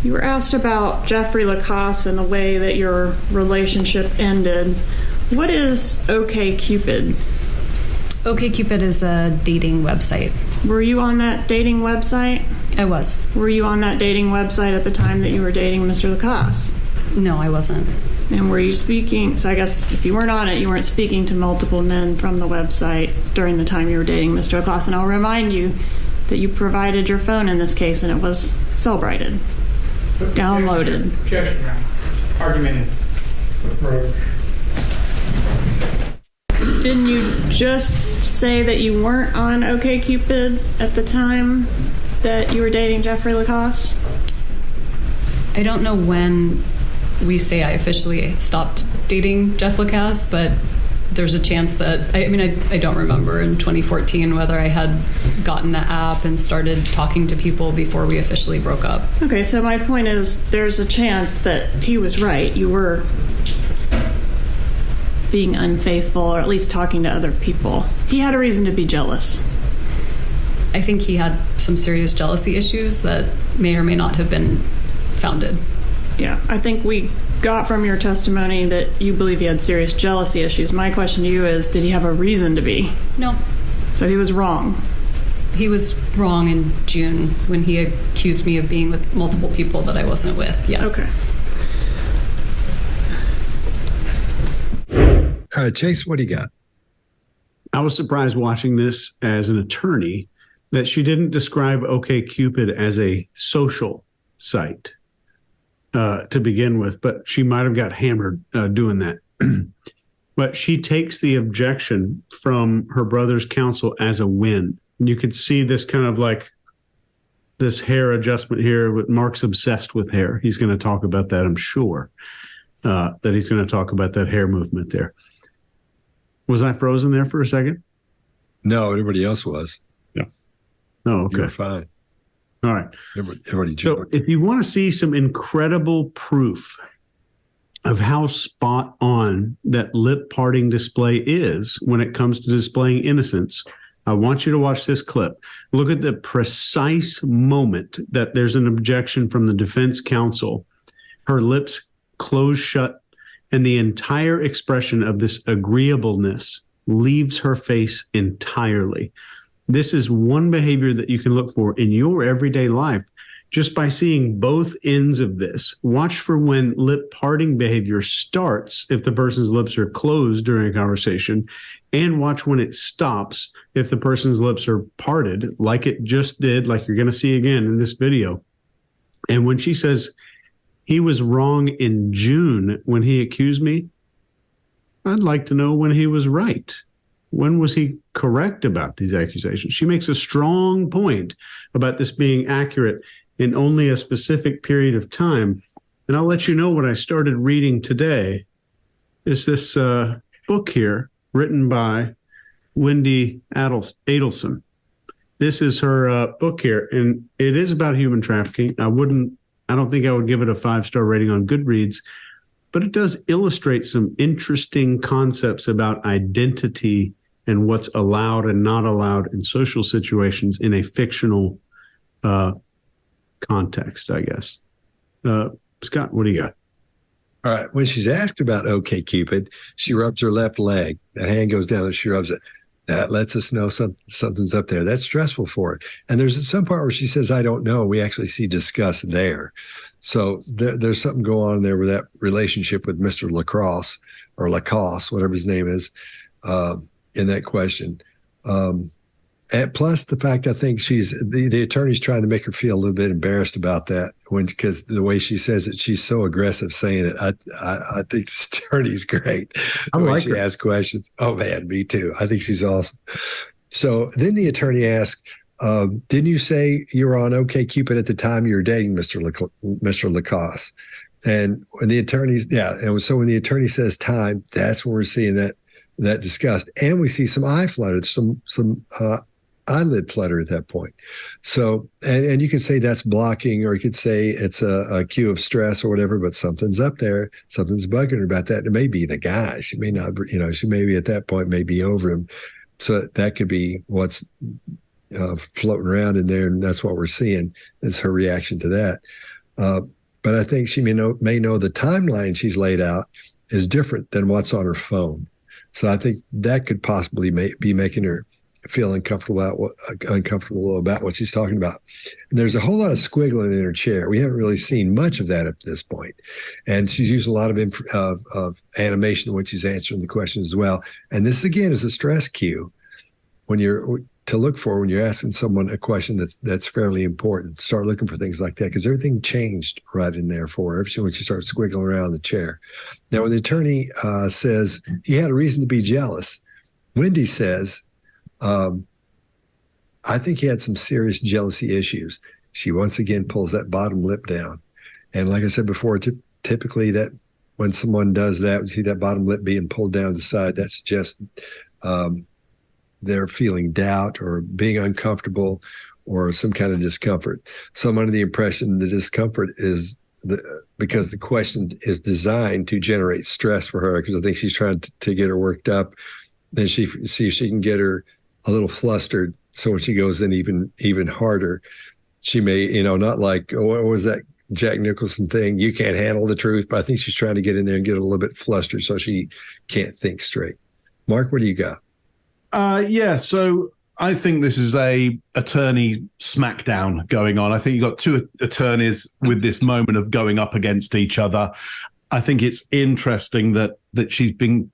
You were asked about Jeffrey Lacoste and the way that your relationship ended. What is OkCupid? OkCupid is a dating website. Were you on that dating website? I was. Were you on that dating website at the time that you were dating Mr. Lacoste? No, I wasn't. And were you speaking, so I guess if you weren't on it, you weren't speaking to multiple men from the website during the time you were dating Mr. Lacoste. And I'll remind you that you provided your phone in this case, and it was cell-brighted, downloaded. Objection, Your Honor. Argument. Didn't you just say that you weren't on OkCupid at the time that you were dating Jeffrey Lacoste? I don't know when we say I officially stopped dating Jeff Lacoste, but there's a chance that, I don't remember in 2014 whether I had gotten the app and started talking to people before we officially broke up. Okay, so my point is there's a chance that he was right. You were being unfaithful, or at least talking to other people. He had a reason to be jealous. I think he had some serious jealousy issues that may or may not have been founded. Yeah, I think we got from your testimony that you believe he had serious jealousy issues. My question to you is, did he have a reason to be? No. So he was wrong. He was wrong in June when he accused me of being with multiple people that I wasn't with, yes. Okay. Chase, what do you got? I was surprised watching this as an attorney that she didn't describe OkCupid as a social site to begin with, but she might have got hammered doing that. But she takes the objection from her brother's counsel as a win. And you could see this kind of like this hair adjustment here with Mark's obsessed with hair. He's going to talk about that, I'm sure, that he's going to talk about that hair movement there. Was I frozen there for a second? No, everybody else was. Yeah. Oh, okay. You're fine. All right. Everybody so if you want to see some incredible proof of how spot on that lip parting display is when it comes to displaying innocence, I want you to watch this clip. Look at the precise moment that there's an objection from the defense counsel. Her lips close shut, and the entire expression of this agreeableness leaves her face entirely. This is one behavior that you can look for in your everyday life just by seeing both ends of this. Watch for when lip parting behavior starts if the person's lips are closed during a conversation, and watch when it stops if the person's lips are parted, like it just did, like you're going to see again in this video. And when she says, he was wrong in June when he accused me, I'd like to know when he was right. When was he correct about these accusations? She makes a strong point about this being accurate in only a specific period of time. And I'll let you know what I started reading today is this book here written by Wendi Adelson. This is her book here, and it is about human trafficking. I don't think I would give it a 5-star rating on Goodreads, but it does illustrate some interesting concepts about identity and what's allowed and not allowed in social situations in a fictional context, I guess. Scott, what do you got? All right. When she's asked about OkCupid, she rubs her left leg. That hand goes down and she rubs it. That lets us know something's up there. That's stressful for her. And there's some part where she says, I don't know. We actually see disgust there. So there's something going on there with that relationship with Mr. Lacoste, whatever his name is, in that question. And plus the fact I think the attorney's trying to make her feel a little bit embarrassed about that because the way she says it, she's so aggressive saying it. I think this attorney's great. The way she asks questions. Oh man, me too. I think she's awesome. So then the attorney asks, didn't you say you were on OkCupid at the time you were dating Mr. Lacoste? And when the attorney's, and so when the attorney says time, that's when we're seeing that disgust. And we see some eye flutter, some eyelid flutter at that point. So, and you could say that's blocking, or you could say it's a cue of stress or whatever, but something's up there. Something's bugging her about that. It may be the guy. She may not, she may be at that point, may be over him. So that could be what's floating around in there. And that's what we're seeing is her reaction to that. But I think she may know the timeline she's laid out is different than what's on her phone. So I think that could possibly be making her feel uncomfortable about what she's talking about. And there's a whole lot of squiggling in her chair. We haven't really seen much of that up to this point. And she's used a lot of animation when she's answering the questions as well. And this, again, is a stress cue to look for when you're asking someone a question that's fairly important. Start looking for things like that, because everything changed right in there for her when she started squiggling around the chair. Now, when the attorney says he had a reason to be jealous, Wendi says, I think he had some serious jealousy issues. She once again pulls that bottom lip down. And like I said before, typically that when someone does that, we see that bottom lip being pulled down to the side, that suggests they're feeling doubt or being uncomfortable or some kind of discomfort. So I'm under the impression the discomfort is because the question is designed to generate stress for her, because I think she's trying to get her worked up. Then she see if she can get her a little flustered. So when she goes in even harder, she may, not like, what was that Jack Nicholson thing? You can't handle the truth. But I think she's trying to get in there and get a little bit flustered so she can't think straight. Mark, what do you got? So I think this is a attorney smackdown going on. I think you've got two attorneys with this moment of going up against each other. I think it's interesting that she's been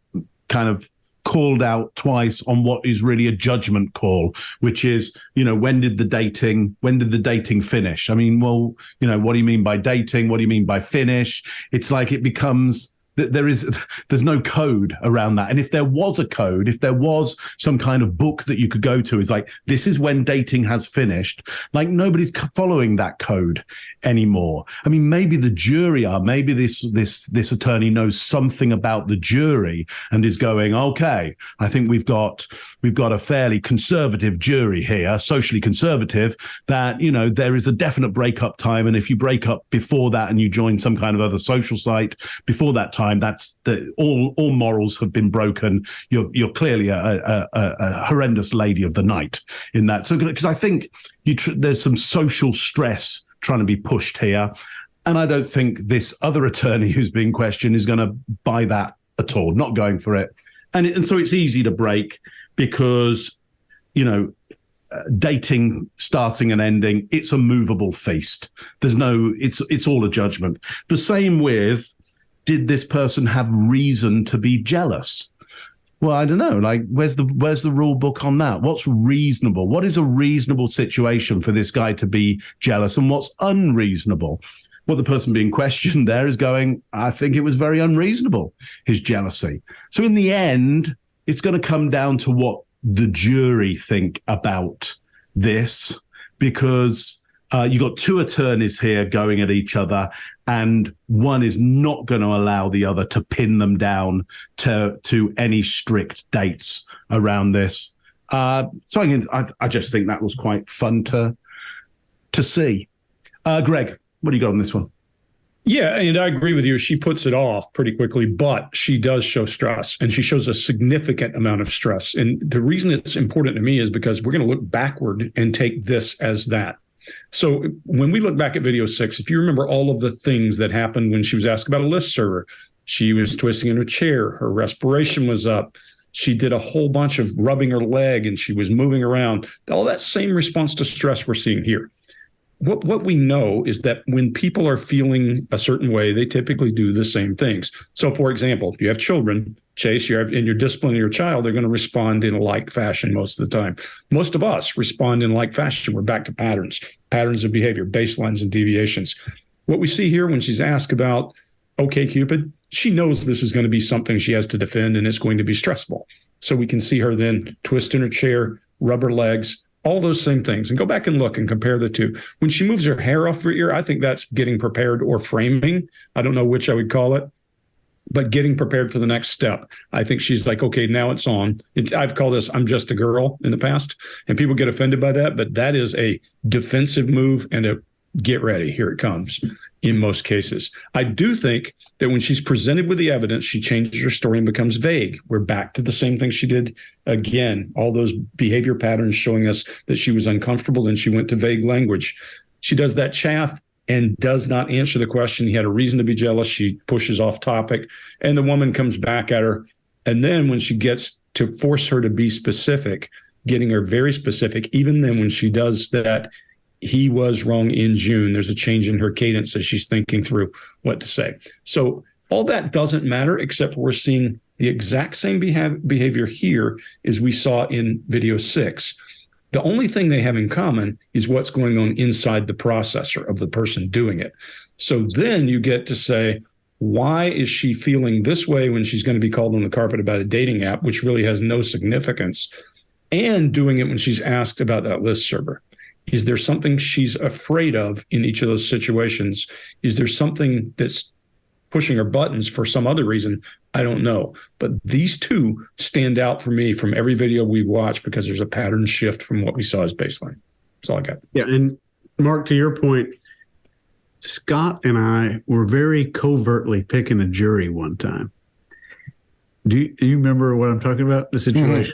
kind of called out twice on what is really a judgment call, which is, when did the dating finish? I mean, well, what do you mean by dating? What do you mean by finish? It's like it becomes there's no code around that. And if there was a code, if there was some kind of book that you could go to, is like, this is when dating has finished. Like, nobody's following that code anymore. I mean, maybe the jury are, maybe this attorney knows something about the jury and is going, okay, I think we've got a fairly conservative jury here, socially conservative, that, there is a definite breakup time. And if you break up before that and you join some kind of other social site before that time, that's all morals have been broken. You're clearly a horrendous lady of the night in that. So, because I think there's some social stress trying to be pushed here, and I don't think this other attorney who's being questioned is going to buy that at all. Not going for it, and so it's easy to break because dating starting and ending, it's a movable feast. It's all a judgment. The same with, did this person have reason to be jealous? Well, I don't know. Like, where's the rule book on that? What's reasonable? What is a reasonable situation for this guy to be jealous, and what's unreasonable? Well, the person being questioned there is going, I think it was very unreasonable, his jealousy. So in the end, it's going to come down to what the jury think about this, because you got two attorneys here going at eugh other, and one is not going to allow the other to pin them down to any strict dates around this. So I just think that was quite fun to see. Greg, what do you got on this one? Yeah, and I agree with you. She puts it off pretty quickly, but she does show stress, and she shows a significant amount of stress. And the reason it's important to me is because we're going to look backward and take this as that. So when we look back at video 6, if you remember all of the things that happened when she was asked about a list server, she was twisting in her chair, her respiration was up, she did a whole bunch of rubbing her leg, and she was moving around. All that same response to stress we're seeing here. What we know is that when people are feeling a certain way, they typically do the same things. So, for example, if you have children, Chase, you're disciplining your child, they're going to respond in a like fashion most of the time. Most of us respond in like fashion. We're back to patterns of behavior, baselines and deviations. What we see here when she's asked about OkCupid, she knows this is going to be something she has to defend, and it's going to be stressful. So we can see her then twist in her chair, rub her legs, all those same things, and go back and look and compare the two. When she moves her hair off her ear, I think that's getting prepared or framing. I don't know which I would call it, but getting prepared for the next step. I think she's like, okay, now it's on. I've called this, I'm just a girl in the past, and people get offended by that, but that is a defensive move and a get ready, here it comes in most cases. I do think that when she's presented with the evidence, she changes her story and becomes vague. We're back to the same thing she did again, all those behavior patterns showing us that she was uncomfortable, and she went to vague language. She does that chaff, and does not answer the question. He had a reason to be jealous. She pushes off topic, and the woman comes back at her. And then when she gets to force her to be specific, getting her very specific, even then when she does that, he was wrong in June, there's a change in her cadence as she's thinking through what to say. So all that doesn't matter, except we're seeing the exact same behavior here as we saw in video 6. The only thing they have in common is what's going on inside the processor of the person doing it. So then you get to say, why is she feeling this way when she's going to be called on the carpet about a dating app, which really has no significance, and doing it when she's asked about that list server? Is there something she's afraid of in each of those situations? Is there something that's pushing her buttons for some other reason? I don't know. But these two stand out for me from every video we watched because there's a pattern shift from what we saw as baseline. That's all I got. Yeah. And Mark, to your point, Scott and I were very covertly picking a jury one time. Do you remember what I'm talking about? The situation? Mm-hmm.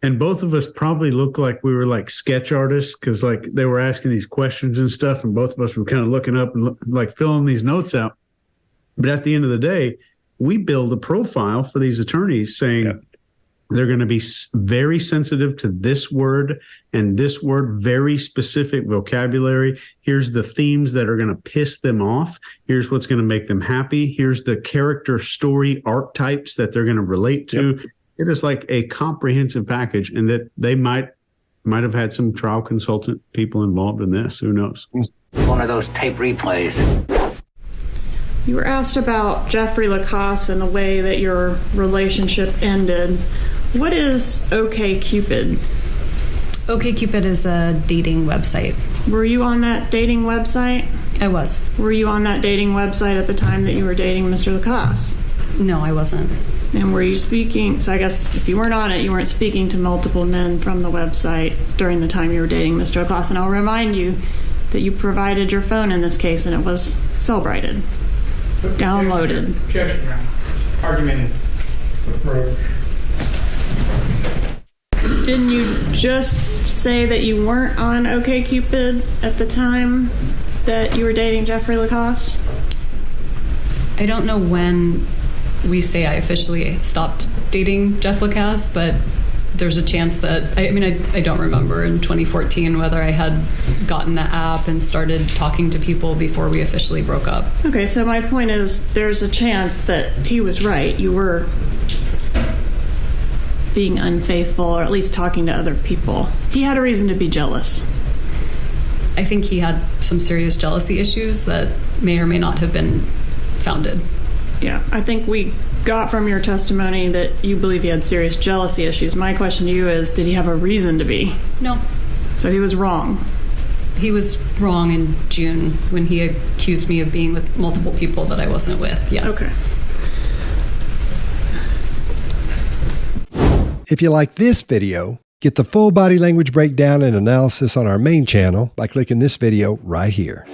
And both of us probably looked like we were like sketch artists because like they were asking these questions and stuff. And both of us were kind of looking up and like filling these notes out. But at the end of the day, we build a profile for these attorneys saying they're going to be very sensitive to this word and this word, very specific vocabulary. Here's the themes that are going to piss them off. Here's what's going to make them happy. Here's the character story archetypes that they're going to relate to. Yep. It is like a comprehensive package, and that they might have had some trial consultant people involved in this. Who knows? One of those tape replays. You were asked about Jeffrey Lacoste and the way that your relationship ended. What is OkCupid? OkCupid is a dating website. Were you on that dating website? I was. Were you on that dating website at the time that you were dating Mr. Lacoste? No, I wasn't. And were you speaking, so I guess if you weren't on it, you weren't speaking to multiple men from the website during the time you were dating Mr. Lacoste. And I'll remind you that you provided your phone in this case, and it was cell-brighted, downloaded. Objection, Your Honor. Argument. Didn't you just say that you weren't on OkCupid at the time that you were dating Jeffrey Lacoste? I don't know when we say I officially stopped dating Jeff Lacoste, but there's a chance that, I don't remember in 2014 whether I had gotten the app and started talking to people before we officially broke up. Okay, so my point is there's a chance that he was right. You were being unfaithful, or at least talking to other people. He had a reason to be jealous. I think he had some serious jealousy issues that may or may not have been founded. Yeah, I think we got from your testimony that you believe he had serious jealousy issues. My question to you is, did he have a reason to be? No. So he was wrong. He was wrong in June when he accused me of being with multiple people that I wasn't with. Yes. Okay. If you like this video, get the full body language breakdown and analysis on our main channel by clicking this video right here.